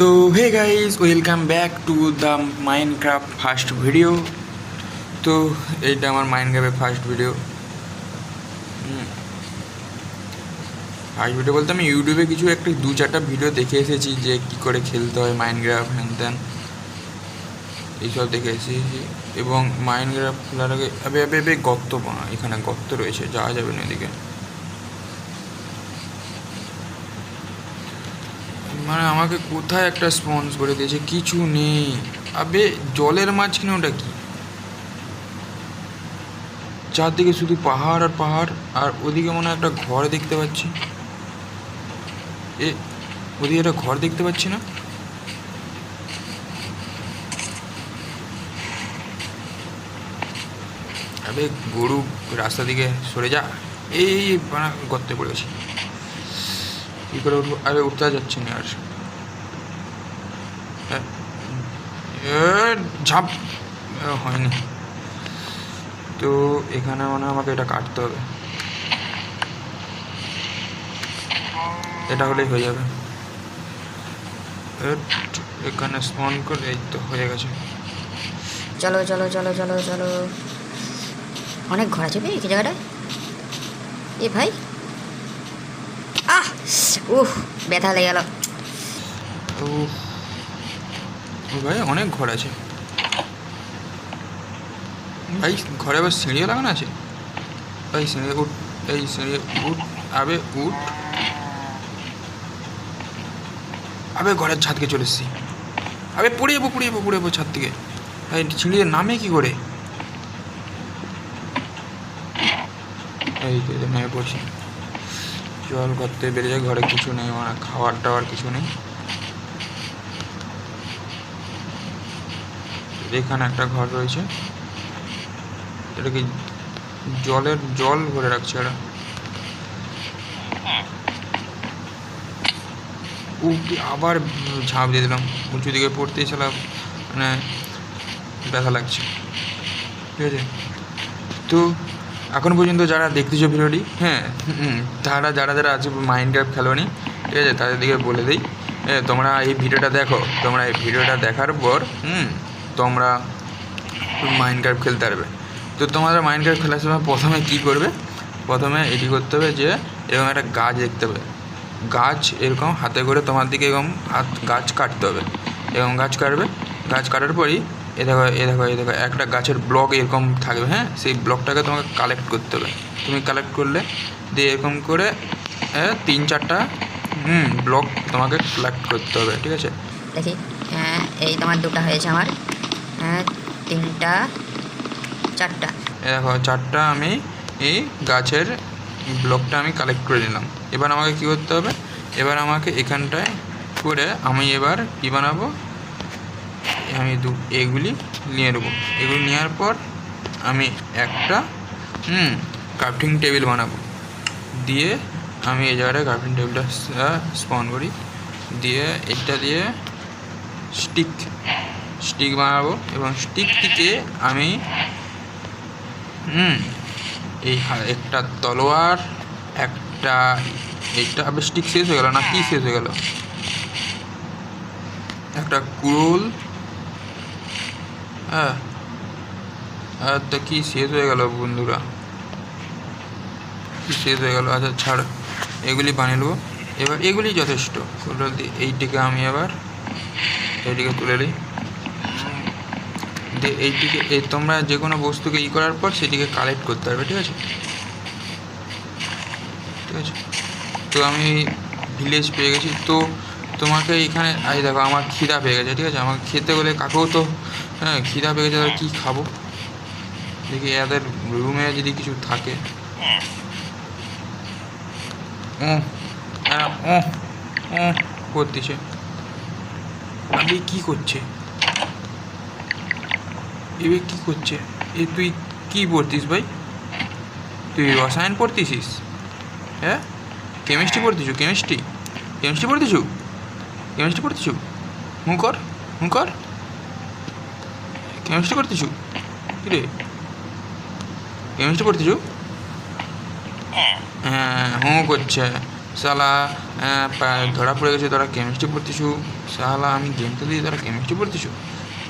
তো hey guys, welcome back to the Minecraft first video. তো এইটা আমার মাইনক্রাফটের ফার্স্ট ভিডিও। ফার্স্ট ভিডিও বলতে আমি ইউটিউবে কিছু একটা 2-4টা ভিডিও দেখে এসেছি যে কী করে খেলতে হয় মাইনক্রাফট, হ্যান ত্যান এইসব দেখে এসেছি। এবং মাইনক্রাফট খেলার আগে আবে গর্ত, এখানে গর্ত রয়েছে, যাওয়া যাবে না এদিকে। মানে আমাকে কোথায় একটা স্পন্স করে দিয়েছে, কিছু নেই। আবে জলের মাঝখানে ওটা কি? চারদিকে শুধু পাহাড় আর পাহাড়, আর ওদিকে মনে হয় একটা ঘর দেখতে পাচ্ছি। ওদিকে একটা ঘর দেখতে পাচ্ছি না? আবে গরু, রাস্তা দিকে সরে যা। এই গর্তে পড়ে গেছি, কী করে উঠবো? আরে উঠতে যাচ্ছে না আর। ঝাঁপ হয়নি তো। এখানে মনে হয় আমাকে এটা কাটতে হবে, এটা হলেই হয়ে যাবে। এখানে স্পন করে, এই তো হয়ে গেছে। চলো চলো চলো চলো চলো, অনেক ঘোরা চেপে এই জায়গাটায়। এ ভাই, ব্যথা লেগে গেল। তো ভাই অনেক ঘর আছে ভাই, ঘরে আবার সিঁড়িও লাগানো আছে ভাই। সিঁড়ি উঠ, এই সিঁড়ি উঠ, আবে উঠ। আবে ঘরের ছাদকে চলে এসেছি। আবে পড়ে যাবো ছাদ থেকে ভাই। সিঁড়িতে নামে কি করে? এই তো নেমে পড়ছি। জল করতে বেরিয়ে, ঘরে কিছু নেই, মানে খাবার টাওয়ার কিছু নেই। এখানে একটা ঘর রয়েছে, এটা কি জল ভরে রাখছে এরা। আবার ঝাঁপ দিয়ে দিলাম, উঁচু দিকে পড়তেই ছিলাম, মানে ব্যথা লাগছে। ঠিক আছে, তো এখন পর্যন্ত যারা দেখতেছো ভিডিওটি, হ্যাঁ যারা আছে মাইনক্রাফট খেলোনি, ঠিক আছে, তাদের দিকে বলে দিই, তোমরা এই ভিডিওটা দেখো। তোমরা এই ভিডিওটা দেখার পর তোমরা মাইনক্রাফট খেলতে পারবে। তো তোমরা মাইনক্রাফট খেলার সময় প্রথমে কী করবে? প্রথমে এটি করতে হবে যে এরকম একটা গাছ দেখতে হবে। গাছ এরকম হাতে করে তোমার দিকে এরকম গাছ কাটতে হবে। এরকম গাছ কাটবে, গাছ কাটার পরই এ দেখো একটা গাছের ব্লক এরকম থাকবে। হ্যাঁ, সেই ব্লকটাকে তোমাকে কালেক্ট করতে হবে। তুমি কালেক্ট করলে দিয়ে এরকম করে 3-4টা ব্লক তোমাকে কালেক্ট করতে হবে, ঠিক আছে? দেখি, এই তোমার দুটো হয়েছে, আমার 3টা 4টা। দেখো 4টা আমি এই গাছের ব্লকটা আমি কালেক্ট করে নিলাম। এবার আমাকে কী করতে হবে? এবার আমাকে এখানটায় করে আমি এবার কী বানাবো? আমি এগুলি নিয়ে নেবো। এগুলি নেওয়ার পর আমি একটা ক্রাফটিং টেবিল বানাবো। দিয়ে আমি এই জায়গাটায় ক্রাফটিং টেবিলটা স্পন করি। দিয়ে এটা দিয়ে স্টিক বানাবো, এবং স্টিকটিকে আমি এই একটা তলোয়ার, একটা এইটা। আবার স্টিক শেষ হয়ে গেল না? কি শেষ হয়ে গেল? একটা কুড়ুল, হ্যাঁ। আর তা কি শেষ হয়ে গেল বন্ধুরা, কি শেষ হয়ে গেল? আচ্ছা ছাড়, এগুলি বানিয়ে নেবো। এবার এগুলি যথেষ্ট। এইটিকে আমি আবার এইটিকে তুলে নিই। দিয়ে এইটিকে তোমরা যে কোনো বস্তুকে করার পর সেটিকে কালেক্ট করতে পারবে, ঠিক আছে? ঠিক আছে, তো আমি ভিলেজ পেয়ে গেছি। তো তোমাকে এখানে দেখো, আমার খিদা পেয়ে গেছে, ঠিক আছে? আমাকে খেতে বলে কাকেও তো, খিদা পেয়ে গেছে, কী খাবো? দেখি এদের রুমে যদি কিছু থাকে। করতেছে, আরে কী করছে? এবার কী করছে? তুই কী পড়তিস ভাই? তুই রসায়ন পড়তেছিস? হ্যাঁ, কেমিস্ট্রি পড়তেছু? কেমিস্ট্রি পড়তেছু? কর কেমিস্ট্রি করতেছু? কী রে, কেমিস্ট্রি পড়তেছু? হ্যাঁ, করছে। শালা ধরা পড়ে গেছে, তোরা কেমিস্ট্রি পড়তেছু। শালা আমি গেম তো দিয়ে তোরা কেমিস্ট্রি পড়তেছু।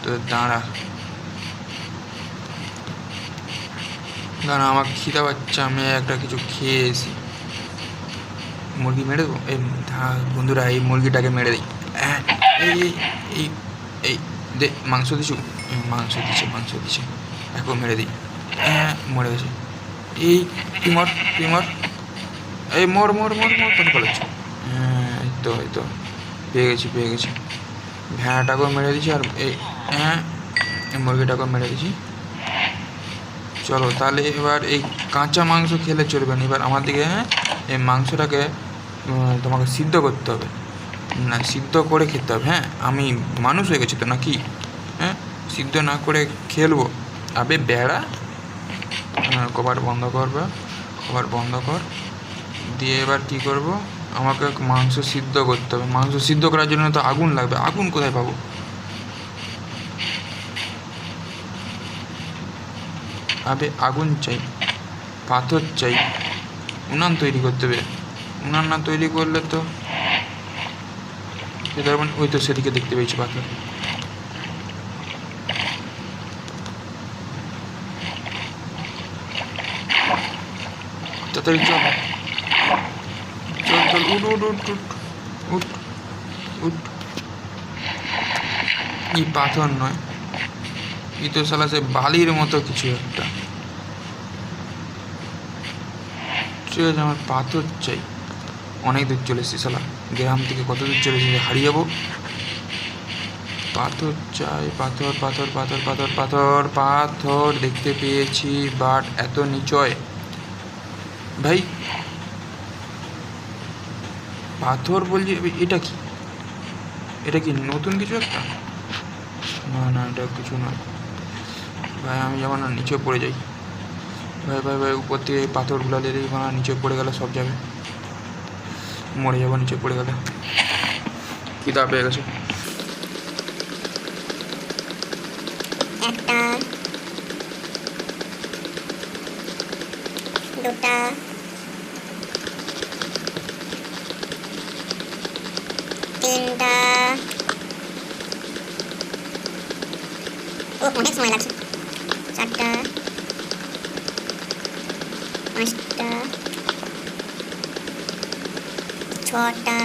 তো দাঁড়া দাঁড়া, আমার খিদা পাচ্ছে, আমি একটা কিছু খেয়ে এসি। মুরগি মেরে দেবো। এই বন্ধুরা, এই মুরগিটাকে মেরে দিই। এই এই এই এই দে, মাংস দিছু। মাংস দিছে এখন মেরে দিই। মরে গেছে। এই তুই মর। এই মর কোন পালাচ্ছ? এই তো পেয়ে গেছি। ভেড়াটাকেও মেরে দিছি, আর এই মুরগিটাকেও মেরে দিছি। চলো তাহলে এবার এই কাঁচা মাংস খেলে চলবে না, এবার আমার দিকে এই মাংসটাকে তোমাকে সিদ্ধ করতে হবে, না সিদ্ধ করে খেতে হবে। হ্যাঁ, আমি মানুষ হয়ে গেছি তো নাকি? হ্যাঁ, সিদ্ধ না করে খেলবো? আবে বেড়া, কভার বন্ধ কর দিয়ে এবার কি করব, আমাকে মাংস সিদ্ধ করতে হবে। মাংস সিদ্ধ করার জন্য তো আগুন লাগবে। আগুন কোথায় পাবো? আবে আগুন চাই, পাথর চাই, উনান তৈরি করতে হবে। উনান না তৈরি করলে তো মানে ওই তো সেদিকে দেখতে পেয়েছি পাথর। তাড়াতাড়ি চল উঠ। ই পাথর নয়, ই তো শালা সে বালির মতো কিছু একটা। ঠিক আছে, আমার পাথর চাই। অনেক দূর চলে এসেছি শালা, গ্রাম থেকে কত দূর চলে এসেছি, হারিয়ে যাবো। পাথর চাই, পাথর দেখতে পেয়েছি, বাট এত নিচয় ভাই। পাথর বলছি, এটা কি নতুন কিছু একটা? না এটা কিছু নয় ভাই। আমি যেমন না নিচে পড়ে যাই ভাই, উপর থেকে এই পাথরগুলো দিলেই মানে নিচে পড়ে গেলে সব যাবে, মরে যাবো নিচে পড়ে গেলে। খিদা পেয়ে গেছে। একটা, দুটা, তিনটা, অনেক সময় লাগছে। চারটা, পাঁচটা, ছটা।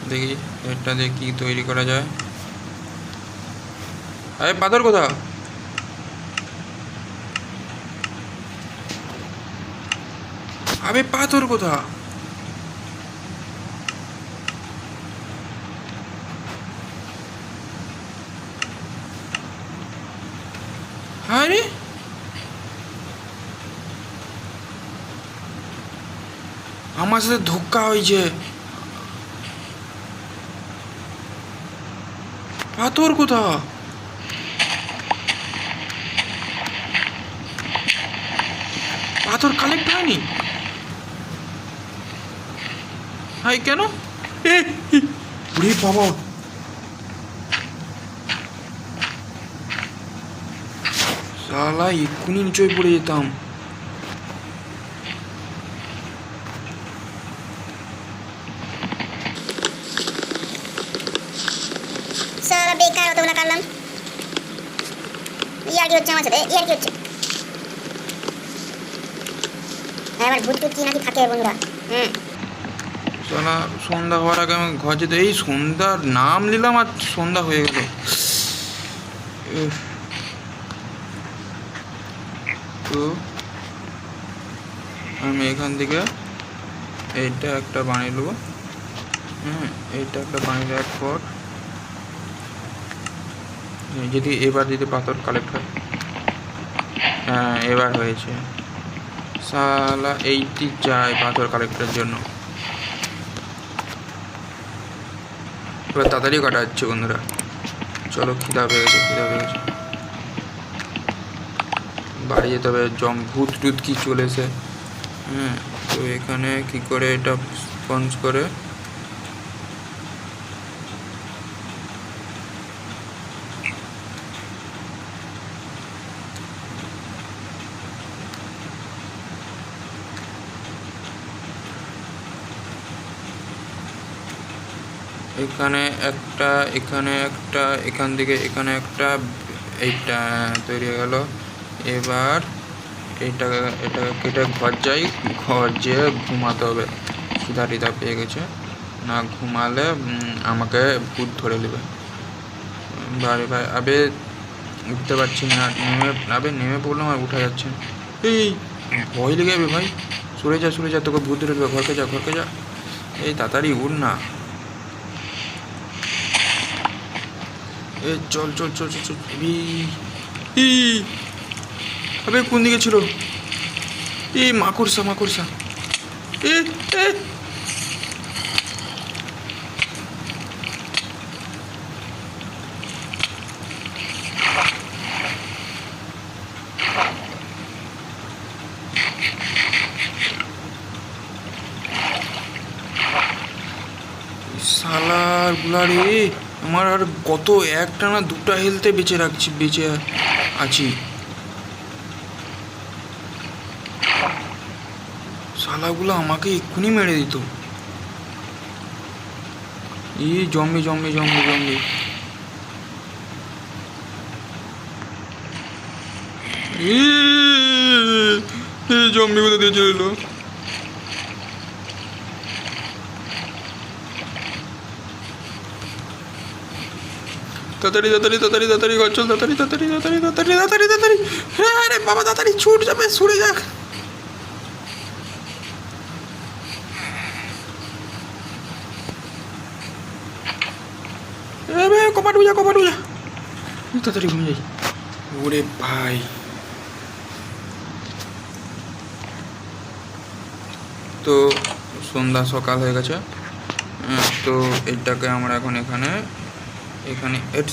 দেখি এটা দিয়ে কি তৈরি করা যায়। আরে পাথর কোথা? আবে পাথর কোথা? আরে আমার সাথে ধোক্কা হয়েছে। পাথর কোথা? পাথর কালেক্ট হয়নি? হাই কেন? ওরে বাবা, শালা এক্ষুনি নিচয় পড়ে যেতাম। সারা বেকার অতগুলো কাটলাম। ইয়ার কি হচ্ছে আমার সাথে? ইয়ার কি হচ্ছে? এবার ভূত কি নাকি থাকে বন্ধুরা। শালা সন্ধ্যা হওয়ার আগে আমি ঘর যেতে, এই সন্ধ্যার নাম নিলাম আর সন্ধ্যা হয়ে গেল। তো আমি এখান থেকে এইটা একটা বানিয়ে নেবো। এইটা একটা বানিয়ে দেওয়ার পর যদি পাথর কালেক্ট হয়। হ্যাঁ এবার হয়েছে। শালা 80 চাই পাথর কালেক্টের জন্য। এবার তাড়াতাড়ি কাটা যাচ্ছে বন্ধুরা। চলো, খিদা পেয়ে গেছে। বাড়ি যেতে হবে, ভূত টুত কি চলেছে। তো এখানে কি করে এটা স্পঞ্জ করে এখানে একটা, এখানে একটা, এখান থেকে এখানে একটা, এইটা তৈরি হয়ে গেল। এবার এটা কেটে ঘর যাই, ঘর যেয়ে ঘুমাতে হবে। খিদা টিদা পেয়ে গেছে, না ঘুমালে আমাকে ভূত ধরে নেবে। বারে ভাই আবে উঠতে পারছি না, নেমে পড়লাম আর উঠা যাচ্ছে না। এই ভয় লেগে যাবে ভাই, সরে যা তোকে ভূত ধরে নেবে। ঘরকে যা এই তাড়াতাড়ি উঠ না। এ চল আবে কোন দিকে ছিল? এই মাকড়সা এ এ শালার গুলা রে, আমার আর কত একটা না দুটা হেলথে বেঁচে আছি। শালাগুলো আমাকে এক্ষুনি মেরে দিত। এই জম্বি জম্বিগুলো দিয়ে চললো। তাড়াতাড়ি ঘর চল, তাড়াতাড়ি। হ্যাঁ আরে বাবা তাড়াতাড়ি ছুট যাবে, সরে যাক। কপাট বুঝা তাড়াতাড়ি ঘুমিয়ে যাই। ওরে ভাই তো সন্ধ্যা সকাল হয়ে গেছে। তো এইটাকে আমরা এখন এখানে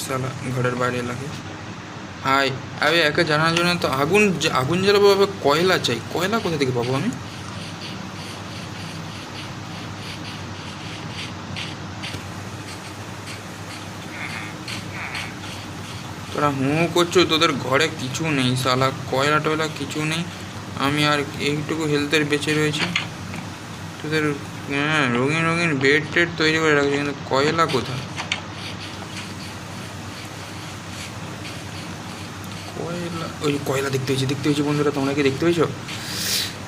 সালা ঘরের বাইরে লাগে। হাই আবে একে জানার জন্য তো আগুন জ্বালাবো, কয়লা চাই। কয়লা কোথা থেকে পাবো আমি? তোরা করছো, তোদের ঘরে কিছু নেই শালা, কয়লা টয়লা কিছু নেই। আমি আর এইটুকু হেলথের বেঁচে রয়েছি। তোদের রঙিন বেড টেড তৈরি করে রাখছে, কিন্তু কয়লা কোথায়? কয়লা দেখতে হয়েছে বন্ধুরা, তোমরা কি দেখতে পেয়েছো?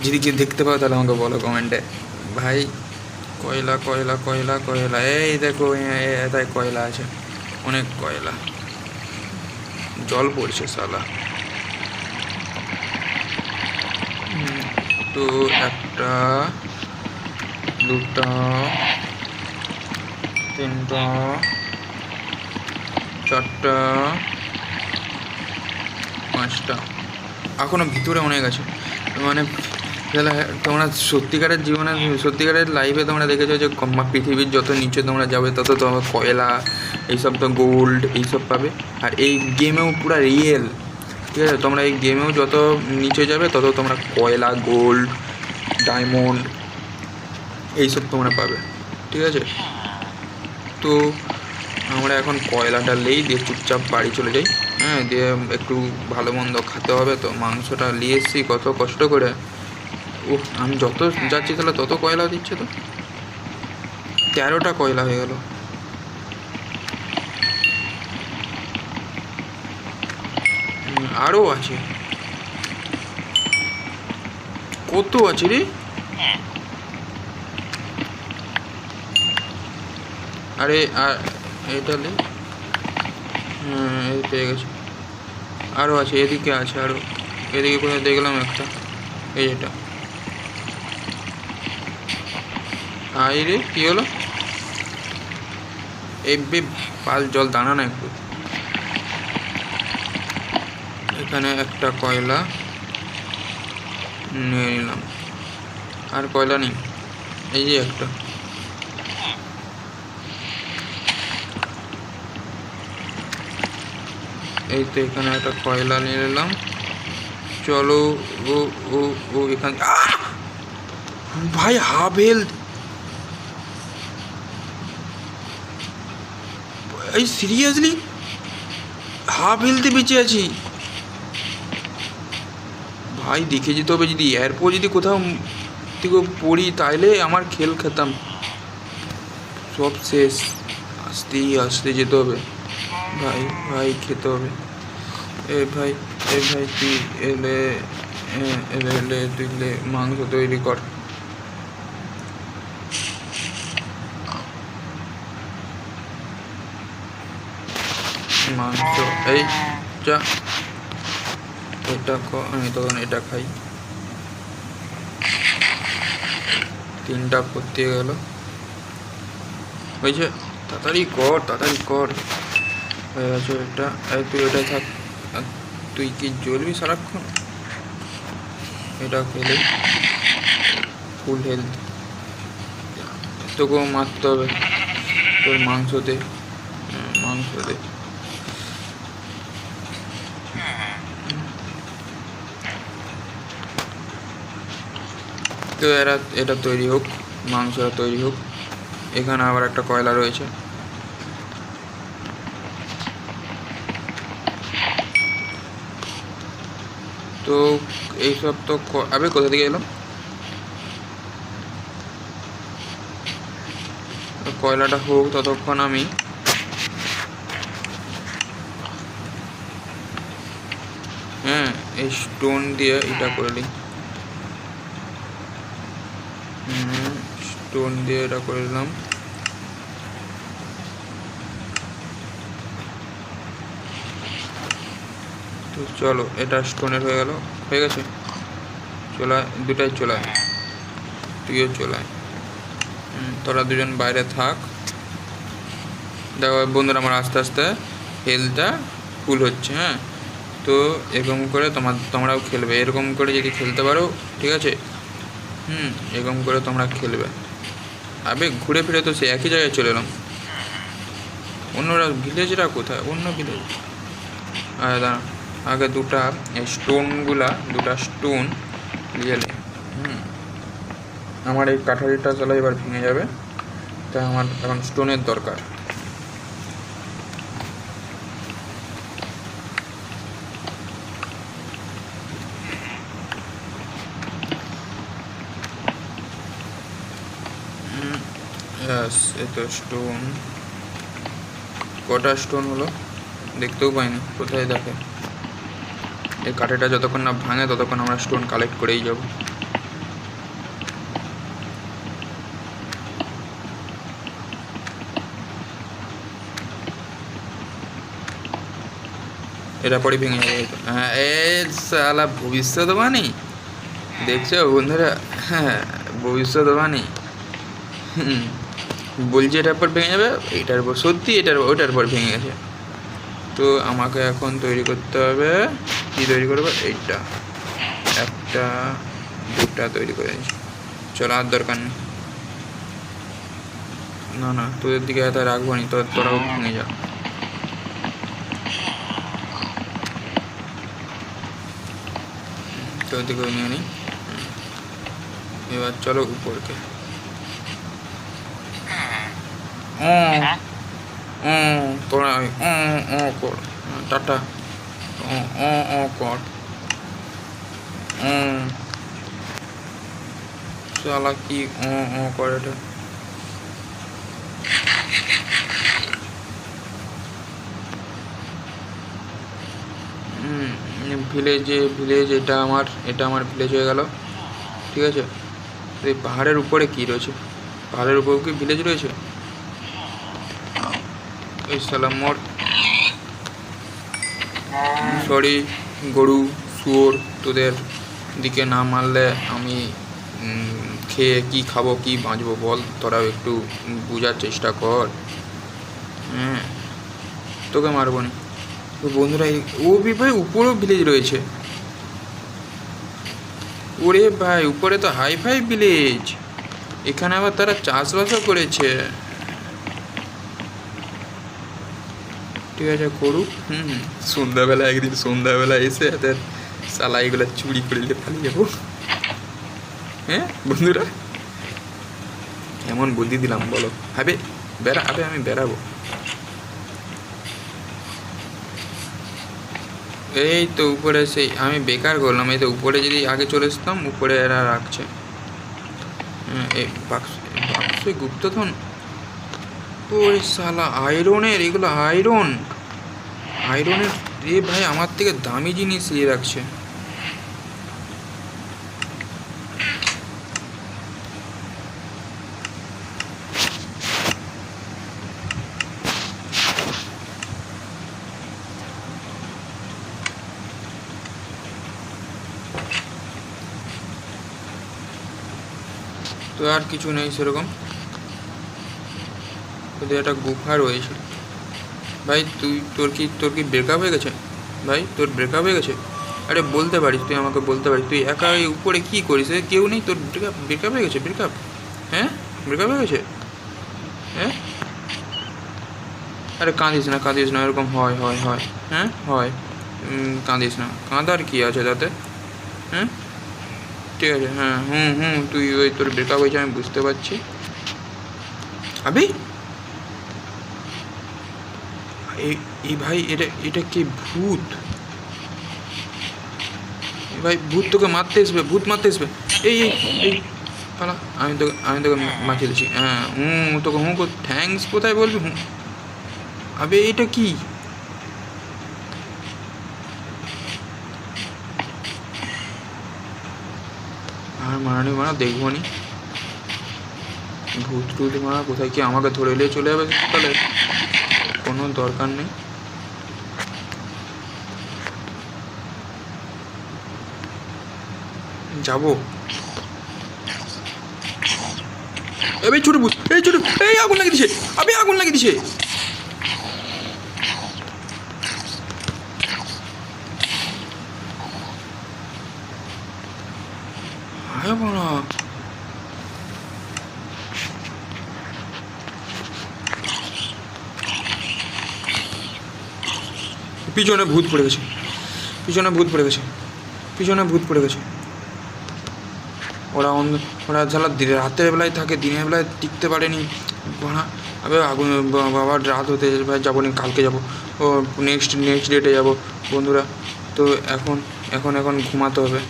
যদি কেউ দেখতে পাও তাহলে আমাকে বলো কমেন্টে। ভাই কয়লা এই দেখো এটাই কয়লা আছে, অনেক কয়লা। জল পড়ছে শালা। তো একটা, দুটা, তিনটা, চারটা, পাঁচটা, এখনো ভিতরে অনেক আছে। মানে তোমরা সত্যিকারের লাইফে তোমরা দেখেছো যে পৃথিবীর যত নিচে তোমরা যাবে তত তোমার কয়লা, এইসব তো গোল্ড এইসব পাবে। আর এই গেমেও পুরো রিয়েল, ঠিক আছে? তোমরা এই গেমেও যত নিচে যাবে তত তোমরা কয়লা, গোল্ড, ডায়মন্ড এইসব তোমরা পাবে, ঠিক আছে? তো আমরা এখন কয়লাটা নিয়ে দিয়ে চুপচাপ বাড়ি চলে যাই। হ্যাঁ, দিয়ে একটু ভালো মন্দ খেতে হবে। তো মাংসটা নিয়ে এসেছি কত কষ্ট করে। আমি যত যাচ্ছি তাহলে তত কয়লা দিচ্ছে। তো 13টা কয়লা হয়ে গেল। আরও আছে, কত আছে রে? আরে আর এটা নে, হ্যাঁ এই পেয়ে গেছি। আরও আছে, এদিকে আছে আরও। এদিকে কোথায় দেখলাম একটা, এই এটা। আই রে কী হলো? এই পাল জল দাঁড়া না একটু। এখানে একটা কয়লা নিয়ে নিলাম। আর কয়লা নেই, এই যে একটা। এই তো এখানে একটা কয়লা নিয়ে নিলাম। চলো ও ও ও এখান ভাই হাফ হেলথ। এই সিরিয়াসলি হাফ হেলথে বেঁচে আছি ভাই। দেখে যেতে হবে, যদি এরপর যদি কোথাও থেকে পড়ি তাহলে আমার খেল খেতাম, সব শেষ। আস্তে আস্তে যেতে হবে ভাই, ভাই খেতে হবে। এ ভাই, এ ভাই তুই এলে এলে তুই মাংস তৈরি কর। মাংস এই যা, এটা আমি তখন এটা খাই। 3টা করতে গেল, হয়েছে? তাড়াতাড়ি কর, তাড়াতাড়ি কর। হয়ে গেছে এটা। তুই এটা থাক, তুই কি জ্বলবি সারাক্ষণ? এটা খেলে ফুল হেলথ। তোকেও মারতে হবে, তোর মাংস দে, মাংস দে। তো এটা তৈরি হোক, মাংসটা তৈরি হোক। এখানে আবার একটা কয়লা রয়েছে। তো এইসব তো আবে কোথা থেকে এলাম? কয়লাটা হোক ততক্ষণ আমি এই স্টোন দিয়ে এটা করে নিই। স্টোন দিয়ে এটা করে দিলাম। তো চলো, এটা স্টোনের হয়ে গেল, হয়ে গেছে। চলায় দুটাই চলায়, তুইও চলায়। তোরা দুজন বাইরে থাক। দেখো বন্ধুরা, আমার আস্তে আস্তে হেলথটা ফুল হচ্ছে। হ্যাঁ, তো এরকম করে তোমরাও খেলবে। এরকম করে যদি খেলতে পারো, ঠিক আছে? এরকম করে তোমরা খেলবে। আবে ঘুরে ফিরে তো সে একই জায়গায় চলে এলাম। অন্যরা ভিলেজরা কোথায়? অন্য ভিলেজ। দাঁড়া, আগে দুটা স্টোন নিয়ে এলে। আমার এই কাঠারিটা চলে এবার ভেঙে যাবে, তাই আমার এখন স্টোনের দরকার। এই তো স্টোন। কটা স্টোন হলো দেখতেও পাইনি, কোথায় দেখে? এই কাঠিটা যতক্ষণ না ভাঙে ততক্ষণ আমরা স্টোন কালেক্ট করেই যাব। এটা পরে ভেঙে যাবে। হ্যাঁ, এই সালা ভবিষ্যৎবাণী দেখছো বন্ধুরা? হ্যাঁ, ভবিষ্যৎবাণী। বলছি এটার পর ভেঙে যাবে, এইটার পর সত্যি ওটার পর ভেঙে গেছে। তো আমাকে এখন তৈরি করতে হবে, কি তৈরি করবো? এইটা একটা দুটা তৈরি করে নিচ্ছি। চলো, আর দরকার নেই। না তোদের দিকে এত রাখবো নি, তোরাও ভেঙে যা। তোদের দিকেও নিয়ে নিই। এবার চলো উপরকে। তোরা কর টাটা, কর। শালা কি করে এটা? ভিলেজ এটা আমার ভিলেজ হয়ে গেল, ঠিক আছে? এই পাহাড়ের উপরে কি রয়েছে? পাহাড়ের উপরে কি ভিলেজ রয়েছে? এই সালাম মোর, সরি গরু শুয়োর, তোদের দিকে না মারলে আমি খেয়ে কি খাবো, কি বাঁচবো বল? তোরাও একটু বোঝার চেষ্টা কর। তোকে মারবো না। তো বন্ধুরা, ভাই উপরেও ভিলেজ রয়েছে। ওরে ভাই, উপরে তো হাই ফাই ভিলেজ। এখানে আবার তারা চাষবাসও করেছে। ঠিক আছে, করুক। একদিন সন্ধ্যাবেলা এসে এদের সালা এগুলো চুরি করে নিয়ে পালিয়ে যাবো। হ্যাঁ বন্ধুরা, কেমন বুদ্ধি দিলাম বলো? আমি বেরাবো। এই তো উপরে সেই আমি বেকার করলাম। এই তো উপরে যদি আগে চলে আসতাম, উপরে এরা রাখছে। এই বাক্সে গুপ্তধন। ওরে শালা আয়রনের, এগুলো আয়রনের রে ভাই, আমার থেকে দামি জিনিস নিয়ে রাখছে। তো আর কিছু নেই সেরকম, তোদের একটা গুফা রয়েছে। ভাই তোর কি ব্রেকআপ হয়ে গেছে? ভাই তোর ব্রেকআপ হয়ে গেছে? আরে বলতে পারিস, তুই আমাকে বলতে পারিস, তুই একা এই উপরে কী করিস? কেউ নেই তোর? ব্রেকআপ হয়ে গেছে? ব্রেকআপ? হ্যাঁ, ব্রেকআপ হয়ে গেছে? হ্যাঁ, আরে কাঁদিস না, এরকম হয়, হ্যাঁ হয়। কাঁদিস না, কাঁদার কী আছে তাতে? হ্যাঁ ঠিক আছে, হ্যাঁ তুই ওই তোর ব্রেকআপ হয়েছে আমি বুঝতে পারছি। আবি এই ভাই, এটা কি ভূত? ভাই ভূত তোকে মারতে আসবে, ভূত মারতে আসবে। এই এই এই পালা, আমি তোকে বাঁচিয়ে দিচ্ছি। হ্যাঁ তোকে থ্যাঙ্কস কোথায় বলবি? আবে এটা কি? আর মারানি মারা দেখবো নি, ভূত টুত মারা কোথায়, কি আমাকে ধরে নিয়ে চলে যাবে তাহলে? কোনো দরকার নেই। যাবো এই ছোট ভূত, এই আগুন লাগিয়ে দিছে, আগুন লাগিয়ে দিছে। হ্যাঁ বলা, পিছনে ভূত পড়ে গেছে, পিছনে ভূত পড়ে গেছে। ওরা ঝালা রাতের বেলায় থাকে, দিনের বেলায় টিকতে পারেনি। আবে আগুন বাবা, রাত হতে ভাই যাবো না, কালকে যাবো, ও নেক্সট ডেটে যাবো বন্ধুরা। তো এখন ঘুমাতে হবে।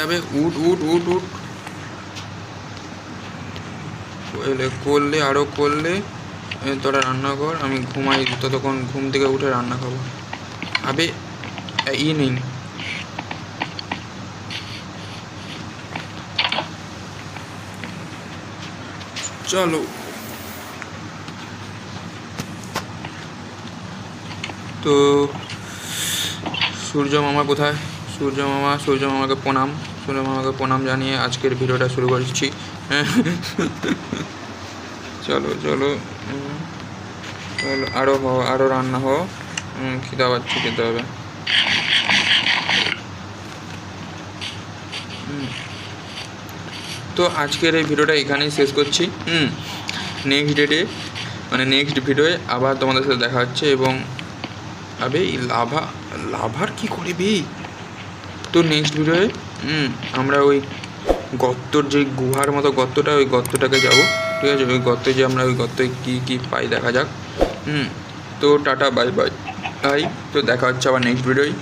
আবে উঠ করলে আরও করলে, তোরা রান্না কর, আমি ঘুমাই, ততক্ষণ ঘুম থেকে উঠে রান্না খাবো। আবে নেই, চলো। তো সূর্য মামা কোথায়? সূর্য মামাকে প্রণাম জানিয়ে আজকের ভিডিওটা শুরু করছি। চলো আরও রান্না হো, খিদা পাচ্ছি, খেতে হবে। তো আজকের এই ভিডিওটা এখানেই শেষ করছি। নেক্সট ভিডিওয়ে আবার তোমাদের সাথে দেখা হচ্ছে। এবং এই লাভার কি করবি? তো নেক্সট ভিডিওয়ে আমরা ওই গর্তর যে গুহার মতো গর্তটা, ওই গর্তটাকে যাবো, ঠিক আছে? ওই গর্তে যে আমরা ওই গর্তে কী পাই দেখা যাক। তো টাটা, বাই। তো দেখা হচ্ছে আবার নেক্সট ভিডিওয়।